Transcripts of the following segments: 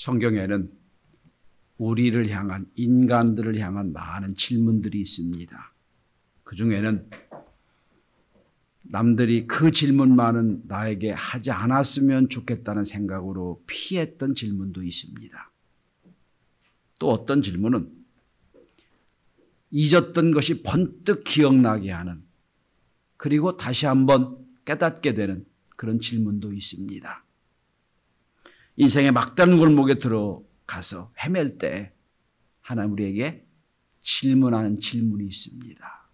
성경에는 우리를 향한, 인간들을 향한 많은 질문들이 있습니다. 그 중에는 남들이 그 질문만은 나에게 하지 않았으면 좋겠다는 생각으로 피했던 질문도 있습니다. 또 어떤 질문은 잊었던 것이 번뜩 기억나게 하는, 그리고 다시 한번 깨닫게 되는 그런 질문도 있습니다. 인생의 막다른 골목에 들어가서 헤맬 때 하나님 우리에게 질문하는 질문이 있습니다.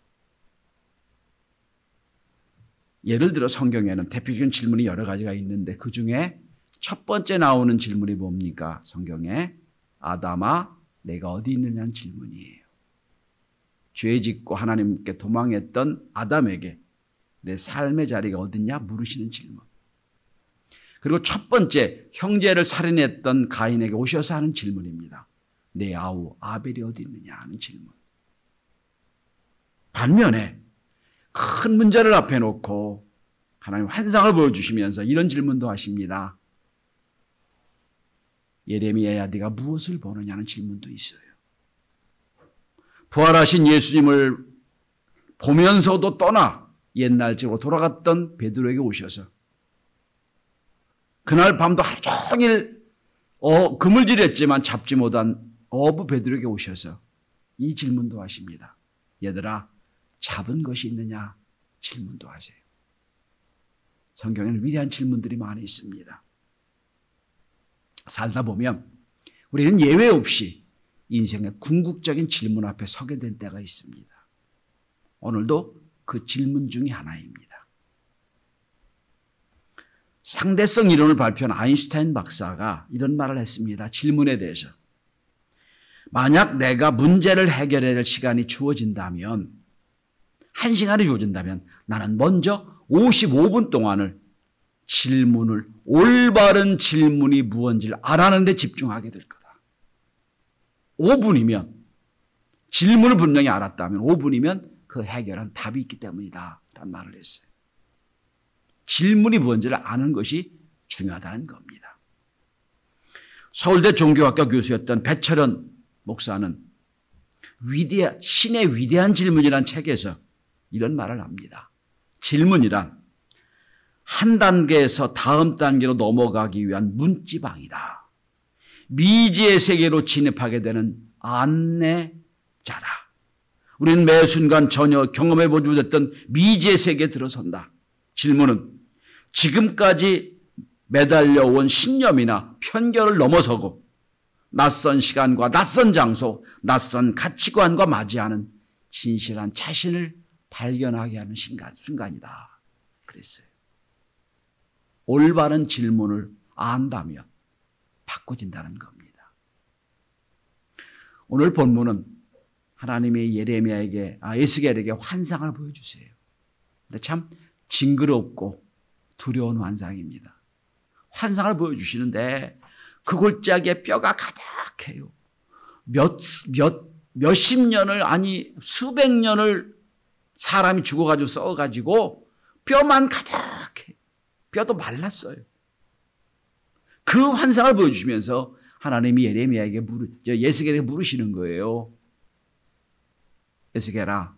예를 들어 성경에는 대표적인 질문이 여러 가지가 있는데 그 중에 첫 번째 나오는 질문이 뭡니까? 성경에 아담아 내가 어디 있느냐는 질문이에요. 죄 짓고 하나님께 도망했던 아담에게 내 삶의 자리가 어딨냐 물으시는 질문. 그리고 첫 번째 형제를 살인했던 가인에게 오셔서 하는 질문입니다. 내 아우 아벨이 어디 있느냐 하는 질문. 반면에 큰 문제를 앞에 놓고 하나님 환상을 보여주시면서 이런 질문도 하십니다. 예레미야야 네가 무엇을 보느냐는 질문도 있어요. 부활하신 예수님을 보면서도 떠나 옛날적으로 돌아갔던 베드로에게 오셔서 그날 밤도 하루 종일 그물질했지만 잡지 못한 어부 베드로에게 오셔서 이 질문도 하십니다. 얘들아 잡은 것이 있느냐 질문도 하세요. 성경에는 위대한 질문들이 많이 있습니다. 살다 보면 우리는 예외 없이 인생의 궁극적인 질문 앞에 서게 될 때가 있습니다. 오늘도 그 질문 중에 하나입니다. 상대성 이론을 발표한 아인슈타인 박사가 이런 말을 했습니다. 질문에 대해서. 만약 내가 문제를 해결해야 될 시간이 주어진다면, 1시간이 주어진다면 나는 먼저 55분 동안을 질문을, 올바른 질문이 무엇인지를 알아내는 데 집중하게 될 거다. 5분이면, 질문을 분명히 알았다면 5분이면 그 해결한 답이 있기 때문이다 라는 말을 했어요. 질문이 무엇인지를 아는 것이 중요하다는 겁니다. 서울대 종교학과 교수였던 배철원 목사는 신의 위대한 질문이라는 책에서 이런 말을 합니다. 질문이란 한 단계에서 다음 단계로 넘어가기 위한 문지방이다. 미지의 세계로 진입하게 되는 안내자다. 우리는 매 순간 전혀 경험해보지 못했던 미지의 세계에 들어선다. 질문은 지금까지 매달려온 신념이나 편견을 넘어서고 낯선 시간과 낯선 장소, 낯선 가치관과 맞이하는 진실한 자신을 발견하게 하는 순간이다. 그랬어요. 올바른 질문을 안다면 바꿔진다는 겁니다. 오늘 본문은 하나님이 에스겔에게 환상을 보여주세요. 근데 참 징그럽고 두려운 환상입니다. 환상을 보여주시는데 그 골짜기에 뼈가 가득해요. 몇십 년을, 아니 수백 년을 사람이 죽어가지고 썩어가지고 뼈만 가득해. 뼈도 말랐어요. 그 환상을 보여주시면서 하나님이 에스겔에게 물으시는 거예요. 에스겔아,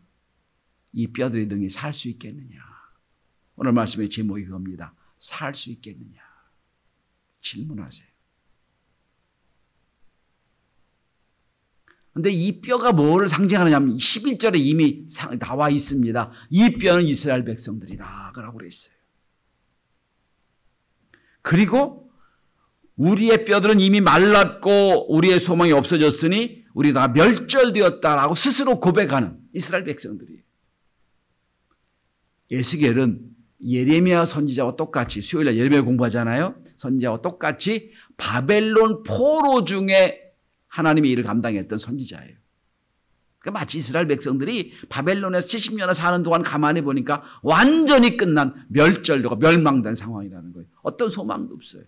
이 뼈들이 능히 살 수 있겠느냐? 오늘 말씀의 제목이 그겁니다. 살 수 있겠느냐? 질문하세요. 그런데 이 뼈가 뭐를 상징하느냐 하면 11절에 이미 나와 있습니다. 이 뼈는 이스라엘 백성들이다 라고 그랬어요. 그리고 우리의 뼈들은 이미 말랐고 우리의 소망이 없어졌으니 우리 다 멸절되었다라고 스스로 고백하는 이스라엘 백성들이에요. 에스겔은 예레미야 선지자와 똑같이, 수요일날 예레미야 공부하잖아요. 선지자와 똑같이 바벨론 포로 중에 하나님의 일을 감당했던 선지자예요. 그러니까 마치 이스라엘 백성들이 바벨론에서 70년을 사는 동안 가만히 보니까 완전히 끝난, 멸절되고 멸망된 상황이라는 거예요. 어떤 소망도 없어요.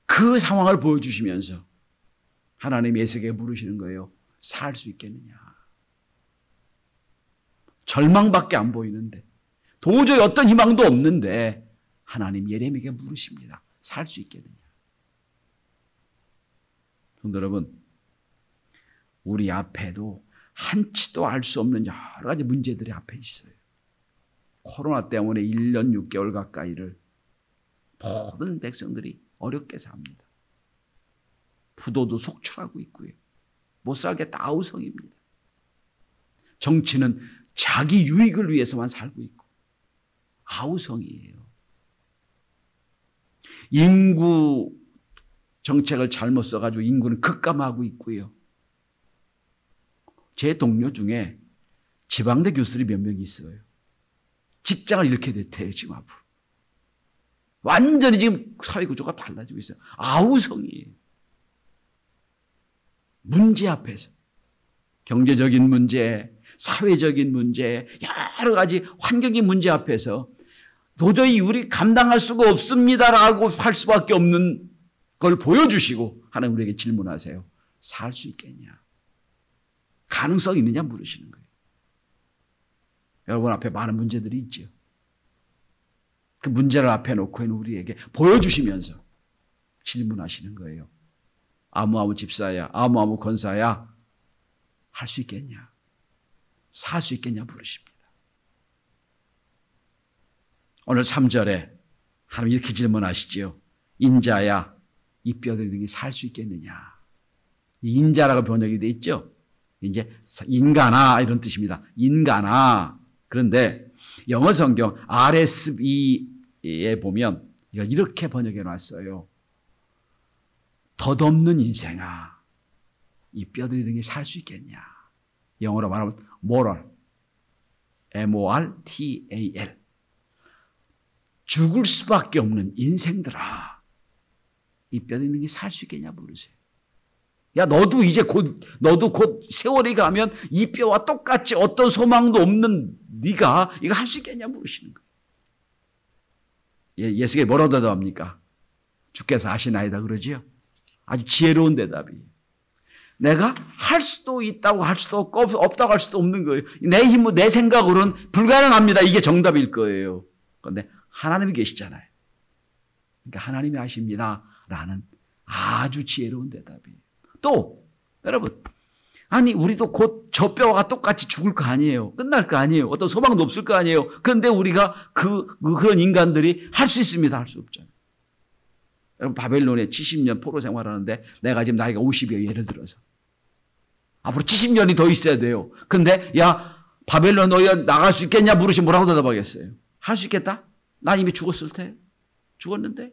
그 상황을 보여주시면서 하나님이 에스겔에게 물으시는 거예요. 살 수 있겠느냐? 절망밖에 안 보이는데, 도저히 어떤 희망도 없는데 하나님 예레미야에게 물으십니다. 살 수 있겠느냐? 성도 여러분, 우리 앞에도 한치도 알 수 없는 여러 가지 문제들이 앞에 있어요. 코로나 때문에 1년 6개월 가까이를 모든 백성들이 어렵게 삽니다. 부도도 속출하고 있고요. 못 살겠다 아우성입니다. 정치는 자기 유익을 위해서만 살고 있고 아우성이에요. 인구 정책을 잘못 써가지고 인구는 급감하고 있고요. 제 동료 중에 지방대 교수들이 몇 명이 있어요. 직장을 잃게 됐대요, 지금 앞으로. 완전히 지금 사회구조가 달라지고 있어요. 아우성이에요. 문제 앞에서. 경제적인 문제, 사회적인 문제, 여러 가지 환경의 문제 앞에서 도저히 우리 감당할 수가 없습니다라고 할 수밖에 없는 걸 보여주시고 하나님 우리에게 질문하세요. 살 수 있겠냐? 가능성이 있느냐 물으시는 거예요. 여러분 앞에 많은 문제들이 있죠. 그 문제를 앞에 놓고는 우리에게 보여주시면서 질문하시는 거예요. 아무아무 집사야, 아무아무 권사야, 할 수 있겠냐? 살 수 있겠냐 물으십니다. 오늘 3절에 하나님 이렇게 질문하시지요. 인자야, 이 뼈들 등이 살 수 있겠느냐? 인자라고 번역이 되어 있죠. 이제 인간아 이런 뜻입니다. 인간아. 그런데 영어 성경 RSV에 보면 이렇게 번역해 놨어요. 덧없는 인생아, 이 뼈들 등이 살 수 있겠냐? 영어로 말하면 moral, M-O-R-T-A-L. 죽을 수밖에 없는 인생들아, 이 뼈들 등이 살 수 있겠냐 물으세요. 야, 너도 곧 세월이 가면 이 뼈와 똑같이 어떤 소망도 없는 네가 이거 할 수 있겠냐 물으시는 거예요. 예수께 뭐라고 대답합니까? 주께서 아시나이다 그러지요. 아주 지혜로운 대답이에요. 내가 할 수도 있다고 할 수도 없고 없다고 할 수도 없는 거예요. 내 힘으로 내 생각으로는 불가능합니다. 이게 정답일 거예요. 그런데 하나님이 계시잖아요. 그러니까 하나님이 아십니다. 라는 아주 지혜로운 대답이에요. 또 여러분, 아니 우리도 곧 저 뼈와 똑같이 죽을 거 아니에요. 끝날 거 아니에요. 어떤 소망도 없을 거 아니에요. 그런데 우리가 그런 인간들이 할 수 있습니다. 할 수 없잖아요. 여러분 바벨론에 70년 포로 생활하는데 내가 지금 나이가 50이에요. 예를 들어서. 앞으로 70년이 더 있어야 돼요. 근데 야 바벨론 너희가 나갈 수 있겠냐 물으시면 뭐라고 대답하겠어요? 할 수 있겠다? 난 이미 죽었을 테. 죽었는데.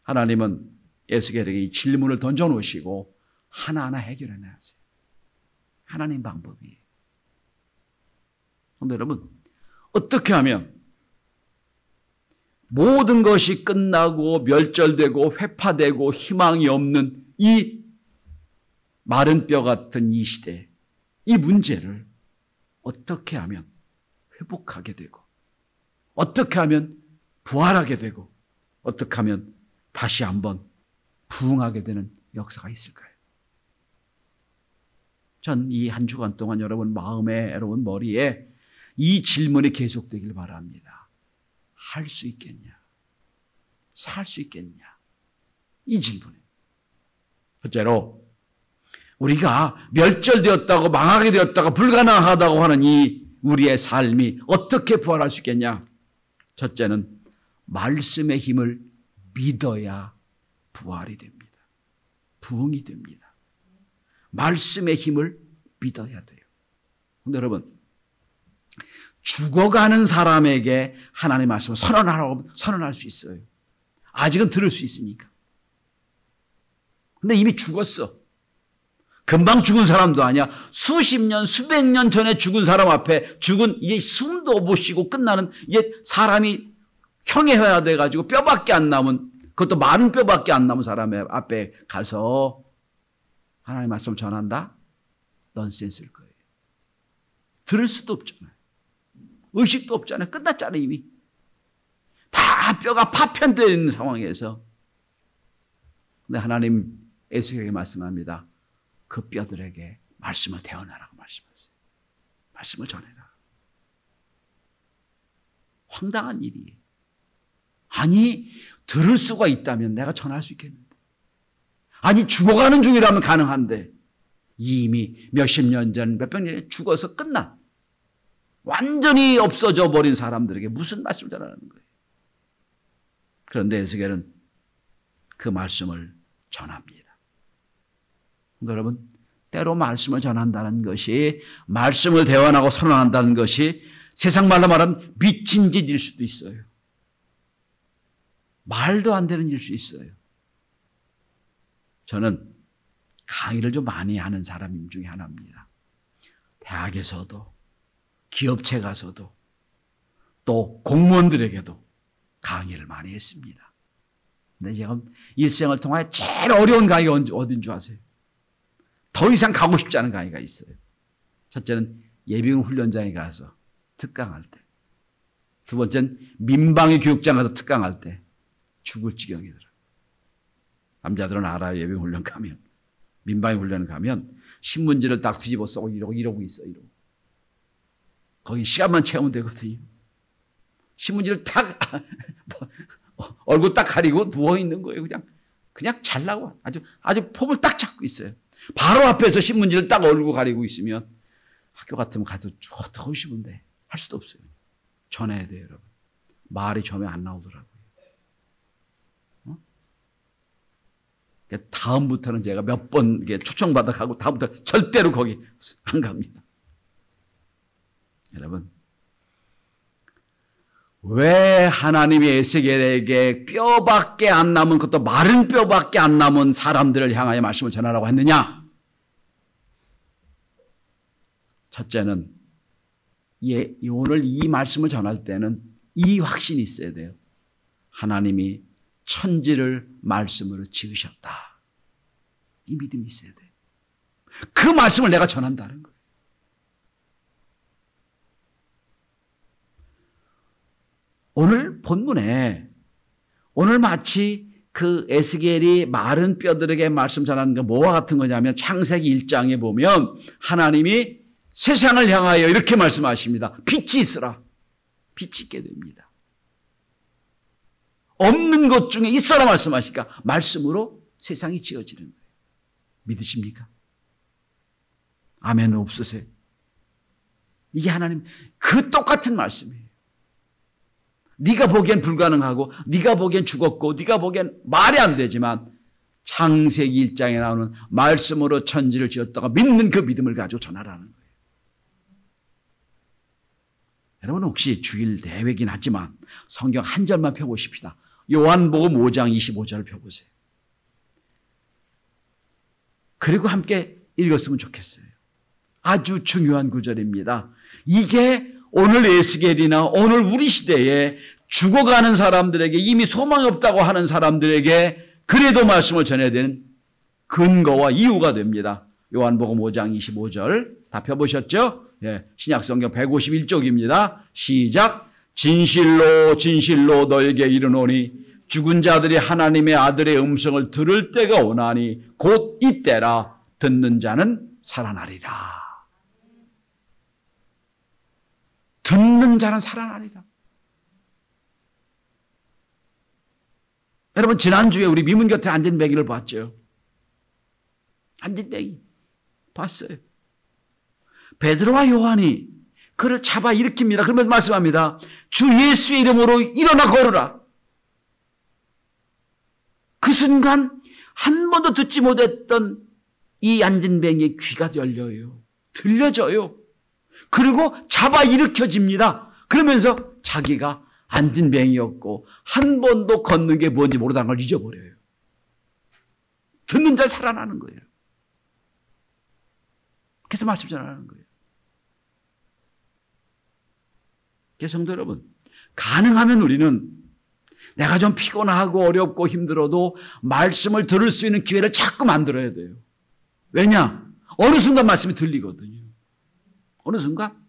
하나님은 에스겔에게 이 질문을 던져놓으시고 하나하나 해결해 놨어요. 하나님 방법이에요. 그런데 여러분 어떻게 하면 모든 것이 끝나고 멸절되고 회파되고 희망이 없는 이 마른 뼈 같은 이 시대, 이 문제를 어떻게 하면 회복하게 되고 어떻게 하면 부활하게 되고 어떻게 하면 다시 한번 부흥하게 되는 역사가 있을까요? 전 이 한 주간 동안 여러분 마음에, 여러분 머리에 이 질문이 계속되길 바랍니다. 할 수 있겠냐? 살 수 있겠냐? 이 질문에. 첫째로 우리가 멸절되었다고 망하게 되었다고 불가능하다고 하는 이 우리의 삶이 어떻게 부활할 수 있겠냐? 첫째는 말씀의 힘을 믿어야 부활이 됩니다. 부흥이 됩니다. 말씀의 힘을 믿어야 돼요. 근데 여러분 죽어가는 사람에게 하나님의 말씀을 선언하라고 선언할 수 있어요. 아직은 들을 수 있으니까. 근데 이미 죽었어. 금방 죽은 사람도 아니야. 수십 년, 수백 년 전에 죽은 사람 앞에 이제 숨도 못 쉬고 끝나는 이게 사람이 형해야 돼가지고 뼈밖에 안 남은, 그것도 마른 뼈밖에 안 남은 사람 앞에 가서 하나님의 말씀을 전한다? 넌센스일 거예요. 들을 수도 없잖아요. 의식도 없잖아요. 끝났잖아요, 이미. 다 뼈가 파편되어 있는 상황에서. 근데 하나님 에스겔에게 말씀합니다. 그 뼈들에게 말씀을 태어나라고 말씀하세요. 말씀을 전해라. 황당한 일이에요. 아니, 들을 수가 있다면 내가 전할 수 있겠는데. 아니, 죽어가는 중이라면 가능한데 이미 몇십 년 전, 몇백 년 전에 죽어서 끝난, 완전히 없어져 버린 사람들에게 무슨 말씀을 전하는 거예요. 그런데 에스겔은 그 말씀을 전합니다. 여러분, 때로 말씀을 전한다는 것이, 말씀을 대언하고 선언한다는 것이 세상 말로 말하면 미친 짓일 수도 있어요. 말도 안 되는 일일 수 있어요. 저는 강의를 좀 많이 하는 사람 중에 하나입니다. 대학에서도, 기업체 가서도, 또 공무원들에게도 강의를 많이 했습니다. 근데 제가 일생을 통하여 제일 어려운 강의가 어딘 줄 아세요? 더 이상 가고 싶지 않은 강의가 있어요. 첫째는 예비군 훈련장에 가서 특강할 때, 두 번째는 민방위 교육장 가서 특강할 때 죽을 지경이더라고요. 남자들은 알아요. 예비군 훈련 가면, 민방위 훈련 가면 신문지를 딱 뒤집어 쓰고 이러고 있어. 이러고. 거기 시간만 채우면 되거든요. 신문지를 딱 얼굴 딱 가리고 누워 있는 거예요. 그냥 잘라고 아주 폼을 딱 잡고 있어요. 바로 앞에서 신문지를 딱 얼굴 가리고 있으면 학교 같으면 가서 더 싶은데 할 수도 없어요. 전해야 돼요, 여러분. 말이 처음에 안 나오더라고요. 다음부터는 제가 몇 번 초청받아 가고 다음부터 절대로 거기 안 갑니다. 여러분, 왜 하나님이 에스겔에게 뼈밖에 안 남은, 그것도 마른 뼈밖에 안 남은 사람들을 향하여 말씀을 전하라고 했느냐? 첫째는 오늘 이 말씀을 전할 때는 이 확신이 있어야 돼요. 하나님이 천지를 말씀으로 지으셨다. 이 믿음이 있어야 돼요. 그 말씀을 내가 전한다는 거예요. 오늘 본문에, 오늘 마치 그 에스겔이 마른 뼈들에게 말씀 전하는 게 뭐와 같은 거냐면, 창세기 1장에 보면 하나님이 세상을 향하여 이렇게 말씀하십니다. 빛이 있으라. 빛이 있게 됩니다. 없는 것 중에 있어라 말씀하시니까 말씀으로 세상이 지어지는 거예요. 믿으십니까? 아멘 없으세요? 이게 하나님 그 똑같은 말씀이에요. 네가 보기엔 불가능하고, 네가 보기엔 죽었고, 네가 보기엔 말이 안 되지만 창세기 1장에 나오는 말씀으로 천지를 지었다가 믿는 그 믿음을 가지고 전하라는 거예요. 여러분, 혹시 주일 대회긴 하지만 성경 한 절만 펴보십시다. 요한복음 5장 25절을 펴보세요. 그리고 함께 읽었으면 좋겠어요. 아주 중요한 구절입니다. 이게 오늘 에스겔이나 오늘 우리 시대에 죽어가는 사람들에게, 이미 소망이 없다고 하는 사람들에게 그래도 말씀을 전해야 되는 근거와 이유가 됩니다. 요한복음 5장 25절 다 펴보셨죠? 예, 신약성경 151쪽입니다. 시작. 진실로 진실로 너에게 이르노니 죽은 자들이 하나님의 아들의 음성을 들을 때가 오나니 곧 이때라. 듣는 자는 살아나리라. 듣는 자는 살아나리라. 여러분, 지난주에 우리 미문 곁에 앉은 매기를 봤죠? 앉은 매기 봤어요. 베드로와 요한이 그를 잡아 일으킵니다. 그러면서 말씀합니다. 주 예수의 이름으로 일어나 걸으라. 그 순간 한 번도 듣지 못했던 이 앉은 뱅이의 귀가 열려요. 들려져요. 그리고 잡아 일으켜집니다. 그러면서 자기가 앉은 뱅이였고 한 번도 걷는 게 뭔지 모르다는 걸 잊어버려요. 듣는 자 살아나는 거예요. 그래서 말씀 전하는 거예요. 그래서 성도 여러분, 가능하면 우리는 내가 좀 피곤하고 어렵고 힘들어도 말씀을 들을 수 있는 기회를 자꾸 만들어야 돼요. 왜냐? 어느 순간 말씀이 들리거든요. 어느 순간.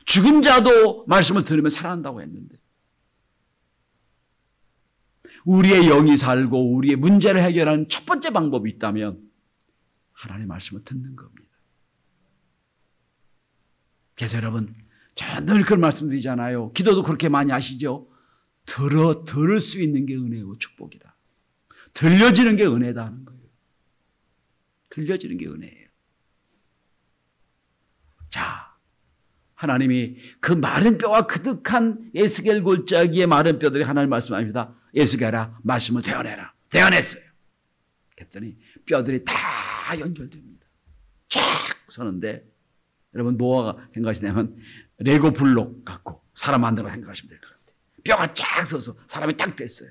죽은 자도 말씀을 들으면 살아난다고 했는데. 우리의 영이 살고 우리의 문제를 해결하는 첫 번째 방법이 있다면 하나님의 말씀을 듣는 겁니다. 그래서 여러분, 제가 늘 그런 말씀드리잖아요. 기도도 그렇게 많이 하시죠. 들을 수 있는 게 은혜고 축복이다. 들려지는 게 은혜다 하는 거예요. 들려지는 게 은혜예요. 자, 하나님이 그 마른 뼈와 그득한 에스겔 골짜기의 마른 뼈들이 하나님 말씀합니다. 에스겔아, 말씀을 대언해라. 대언했어요. 그랬더니 뼈들이 다 연결됩니다. 쫙 서는데, 여러분 뭐가 생각하시냐면 레고 블록 갖고 사람 만들어 생각하시면 될 것 같아요. 뼈가 쫙 서서 사람이 딱 됐어요.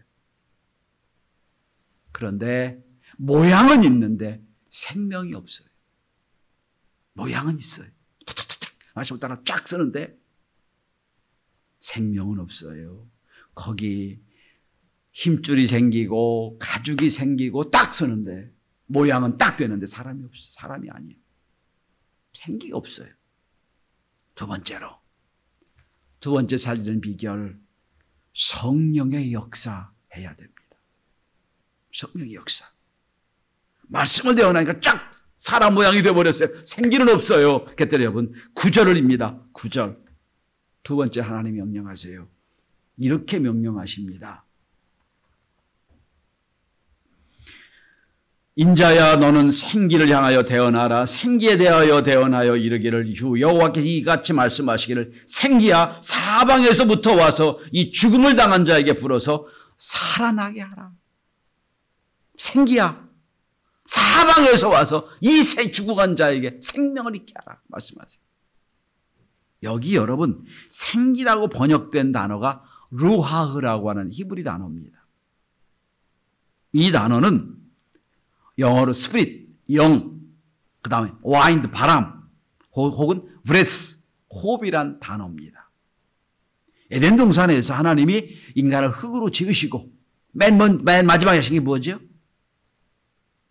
그런데 모양은 있는데 생명이 없어요. 모양은 있어요. 탁탁탁탁 말씀을 따라 쫙 서는데 생명은 없어요. 거기 힘줄이 생기고 가죽이 생기고 딱 서는데 모양은 딱 되는데 사람이 없어요. 사람이 아니에요. 생기가 없어요. 두 번째 살리는 비결, 성령의 역사 해야 됩니다. 성령의 역사. 말씀을 대언하니까 쫙 사람 모양이 되어버렸어요. 생기는 없어요. 그랬더니 여러분 9절입니다. 9절. 두 번째 하나님이 명령하세요. 이렇게 명령하십니다. 인자야 너는 생기를 향하여 대언하라. 생기에 대하여 대언하여 이르기를 주 여호와께서 이같이 말씀하시기를 생기야 사방에서부터 와서 이 죽음을 당한 자에게 불어서 살아나게 하라. 생기야 사방에서 와서 이 죽어간 자에게 생명을 있게 하라 말씀하세요. 여기 여러분 생기라고 번역된 단어가 루하흐라고 하는 히브리 단어입니다. 이 단어는 영어로 스피릿, 영, 그 다음에 와인드, 바람, 혹은 브레스, 호흡이란 단어입니다. 에덴 동산에서 하나님이 인간을 흙으로 지으시고 맨 마지막에 하신 게 뭐죠?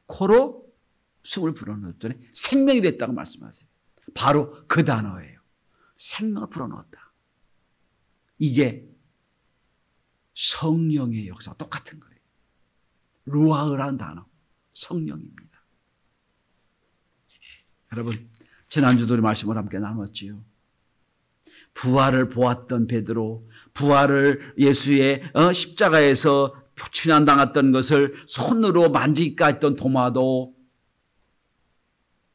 코로 숨을 불어넣었더니 생명이 됐다고 말씀하세요. 바로 그 단어예요. 생명을 불어넣었다. 이게 성령의 역사와 똑같은 거예요. 루아흐라는 단어. 성령입니다. 여러분 지난주도 말씀을 함께 나눴지요. 부활을 보았던 베드로, 부활을 예수의 십자가에서 피난당했던 것을 손으로 만지기까 했던 도마도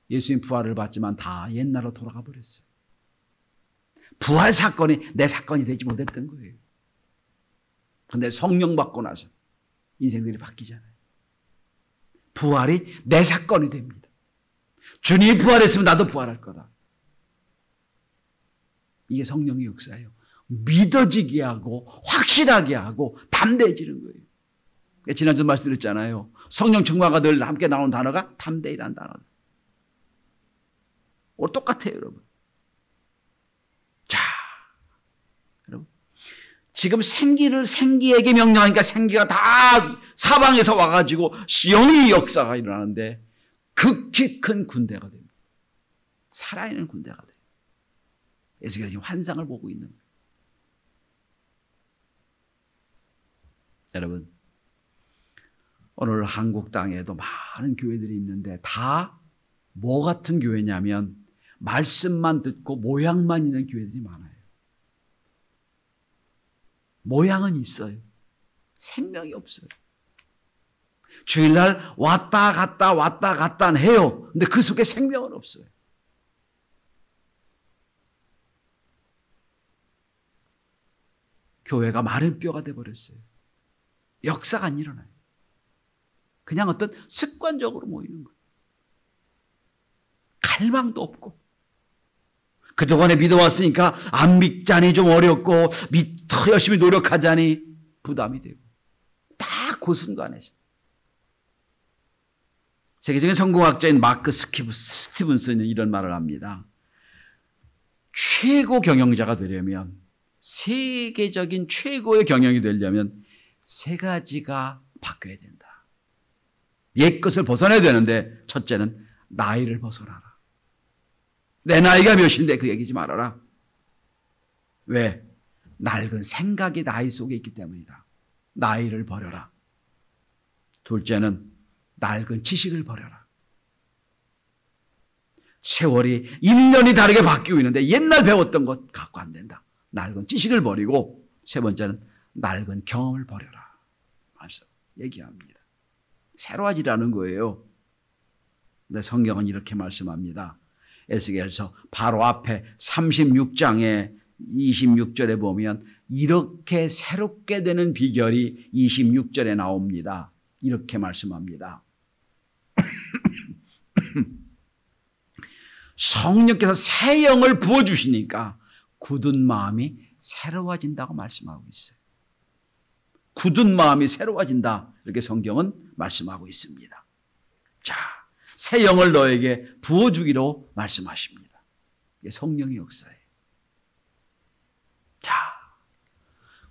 예수님 부활을 봤지만 다 옛날로 돌아가 버렸어요. 부활 사건이 내 사건이 되지 못했던 거예요. 그런데 성령 받고 나서 인생들이 바뀌잖아요. 부활이 내 사건이 됩니다. 주님이 부활했으면 나도 부활할 거다. 이게 성령의 역사예요. 믿어지게 하고 확실하게 하고 담대해지는 거예요. 지난주 말씀드렸잖아요. 성령 충만과 늘 함께 나오는 단어가 담대이라는 단어다. 오늘 똑같아요, 여러분. 자, 여러분. 지금 생기에게 명령하니까 생기가 다 사방에서 와가지고 영의 역사가 일어나는데 극히 큰 군대가 됩니다. 살아있는 군대가 돼요. 에스겔이 지금 환상을 보고 있는 거예요. 여러분, 오늘 한국 땅에도 많은 교회들이 있는데 다 뭐 같은 교회냐면 말씀만 듣고 모양만 있는 교회들이 많아요. 모양은 있어요. 생명이 없어요. 주일날 왔다 갔다 해요. 근데 그 속에 생명은 없어요. 교회가 마른 뼈가 돼버렸어요. 역사가 안 일어나요. 그냥 어떤 습관적으로 모이는 거예요. 갈망도 없고 그동안에 믿어왔으니까 안 믿자니 좀 어렵고 더 열심히 노력하자니 부담이 되고 다 그 순간에서 세계적인 성공학자인 마크 스티븐슨은 이런 말을 합니다. 최고 경영자가 되려면 세계적인 최고의 경영이 되려면 세 가지가 바뀌어야 된다. 옛 것을 벗어나야 되는데 첫째는 나이를 벗어나라. 내 나이가 몇인데 그 얘기지 말아라. 왜? 낡은 생각이 나이 속에 있기 때문이다. 나이를 버려라. 둘째는 낡은 지식을 버려라. 세월이 1년이 다르게 바뀌고 있는데 옛날 배웠던 것 갖고 안 된다. 낡은 지식을 버리고 세 번째는 낡은 경험을 버려라. 말씀 얘기합니다. 새로워지라는 거예요. 근데 성경은 이렇게 말씀합니다. 에스겔서 바로 앞에 36장에 26절에 보면 이렇게 새롭게 되는 비결이 26절에 나옵니다. 이렇게 말씀합니다. 성령께서 새 영을 부어주시니까 굳은 마음이 새로워진다고 말씀하고 있어요. 굳은 마음이 새로워진다. 이렇게 성경은 말씀하고 있습니다. 자, 새 영을 너에게 부어주기로 말씀하십니다. 이게 성령의 역사예요. 자,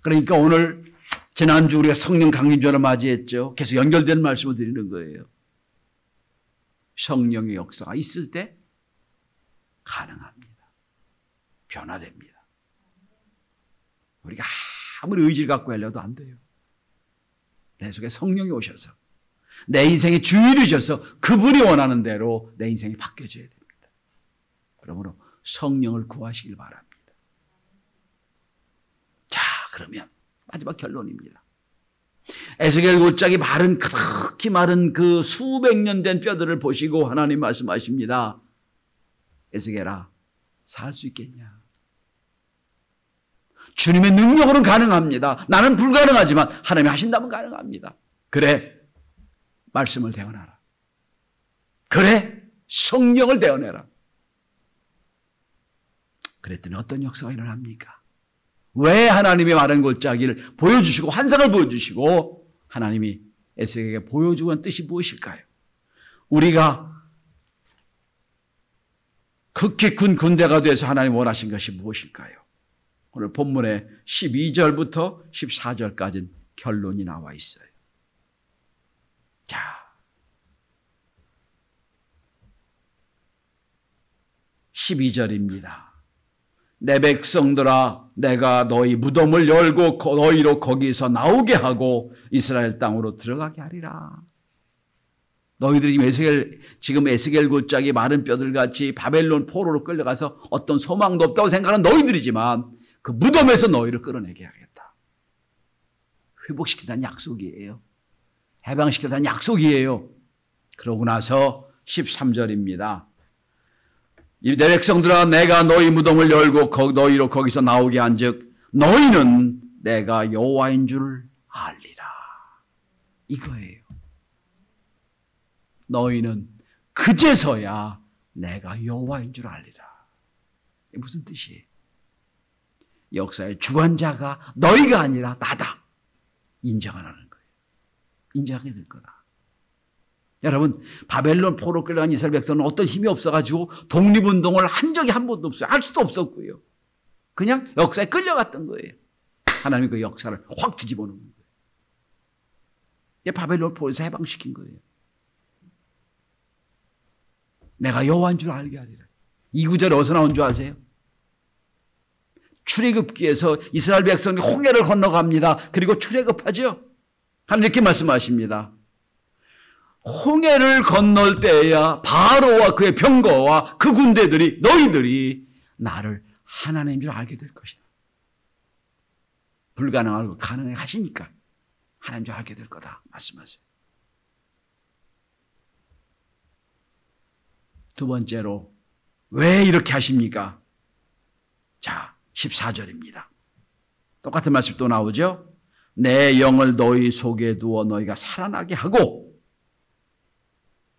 그러니까 오늘 지난주 우리가 성령 강림절을 맞이했죠. 계속 연결되는 말씀을 드리는 거예요. 성령의 역사가 있을 때 가능합니다. 변화됩니다. 우리가 아무리 의지를 갖고 하려도 안 돼요. 내 속에 성령이 오셔서 내 인생의 주인이 되셔서 그분이 원하는 대로 내 인생이 바뀌어져야 됩니다. 그러므로 성령을 구하시길 바랍니다. 자, 그러면 마지막 결론입니다. 에스겔 골짜기 마른 그렇게 마른 그 수백 년 된 뼈들을 보시고 하나님 말씀하십니다. 에스겔아, 살 수 있겠냐? 주님의 능력으로는 가능합니다. 나는 불가능하지만 하나님이 하신다면 가능합니다. 그래, 말씀을 대언하라. 그래, 성령을 대언해라. 그랬더니 어떤 역사가 일어납니까? 왜 하나님의 마른 골짜기를 보여주시고 환상을 보여주시고 하나님이 에스겔에게 보여주고 한 뜻이 무엇일까요? 우리가 극히 군 군대가 돼서 하나님 원하신 것이 무엇일까요? 오늘 본문의 12절부터 14절까지는 결론이 나와 있어요. 자, 12절입니다. 내 백성들아, 내가 너희 무덤을 열고 너희로 거기서 나오게 하고 이스라엘 땅으로 들어가게 하리라. 너희들이 지금 에스겔 골짜기 마른 뼈들같이 바벨론 포로로 끌려가서 어떤 소망도 없다고 생각하는 너희들이지만 그 무덤에서 너희를 끌어내게 하겠다. 회복시키다는 약속이에요. 해방시키다는 약속이에요. 그러고 나서 13절입니다. 내 백성들아, 내가 너희 무덤을 열고 너희로 거기서 나오게 한즉 너희는 내가 여호와인 줄 알리라. 이거예요. 너희는 그제서야 내가 여호와인 줄 알리라. 이게 무슨 뜻이에요? 역사의 주관자가 너희가 아니라 나다. 인정하라는 거예요. 인정하게 될 거다. 여러분, 바벨론 포로 끌려간 이스라엘 백성은 어떤 힘이 없어가지고 독립운동을 한 적이 한 번도 없어요. 할 수도 없었고요. 그냥 역사에 끌려갔던 거예요. 하나님이 그 역사를 확 뒤집어 놓은 거예요. 이게 바벨론 포로에서 해방시킨 거예요. 내가 여호와인 줄 알게 하리라. 이 구절이 어디서 나온 줄 아세요? 출애굽기에서 이스라엘 백성이 홍해를 건너갑니다. 그리고 출애굽하죠. 하나님 이렇게 말씀하십니다. 홍해를 건널 때야 바로와 그의 병거와 그 군대들이 너희들이 나를 하나님인 줄 알게 될 것이다. 불가능한 걸 가능하게 하시니까 하나님인 줄 알게 될 거다 말씀하세요. 두 번째로 왜 이렇게 하십니까? 자, 14절입니다. 똑같은 말씀 또 나오죠. 내 영을 너희 속에 두어 너희가 살아나게 하고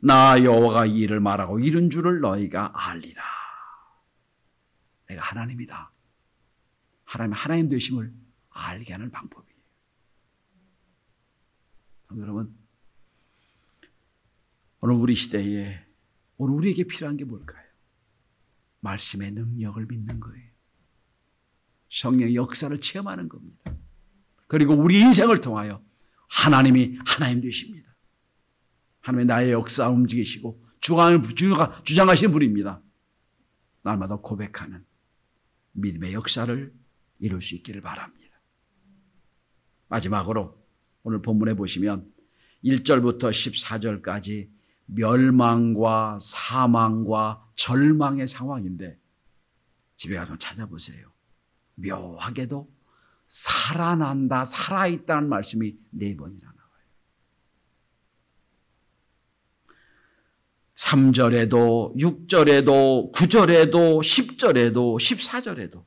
나 여호와가 이 일을 말하고 이룬 줄을 너희가 알리라. 내가 하나님이다. 하나님 되심을 알게 하는 방법이에요. 여러분, 오늘 우리 시대에 오늘 우리에게 필요한 게 뭘까요? 말씀의 능력을 믿는 거예요. 성령의 역사를 체험하는 겁니다. 그리고 우리 인생을 통하여 하나님이 하나님 되십니다. 하나님의 나의 역사 움직이시고 주장하시는 분입니다. 날마다 고백하는 믿음의 역사를 이룰 수 있기를 바랍니다. 마지막으로 오늘 본문에 보시면 1절부터 14절까지 멸망과 사망과 절망의 상황인데 집에 가서 찾아보세요. 묘하게도 살아난다, 살아있다는 말씀이 4번이나 나와요. 3절에도 6절에도 9절에도 10절에도 14절에도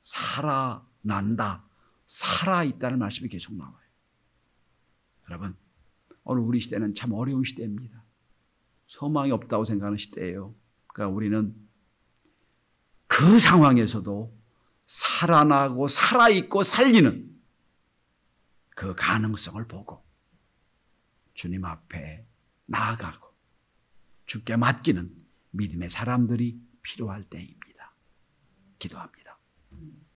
살아난다, 살아있다는 말씀이 계속 나와요. 여러분, 오늘 우리 시대는 참 어려운 시대입니다. 소망이 없다고 생각하는 시대예요. 그러니까 우리는 그 상황에서도 살아나고 살아있고 살리는 그 가능성을 보고 주님 앞에 나아가고 주께 맡기는 믿음의 사람들이 필요할 때입니다. 기도합니다.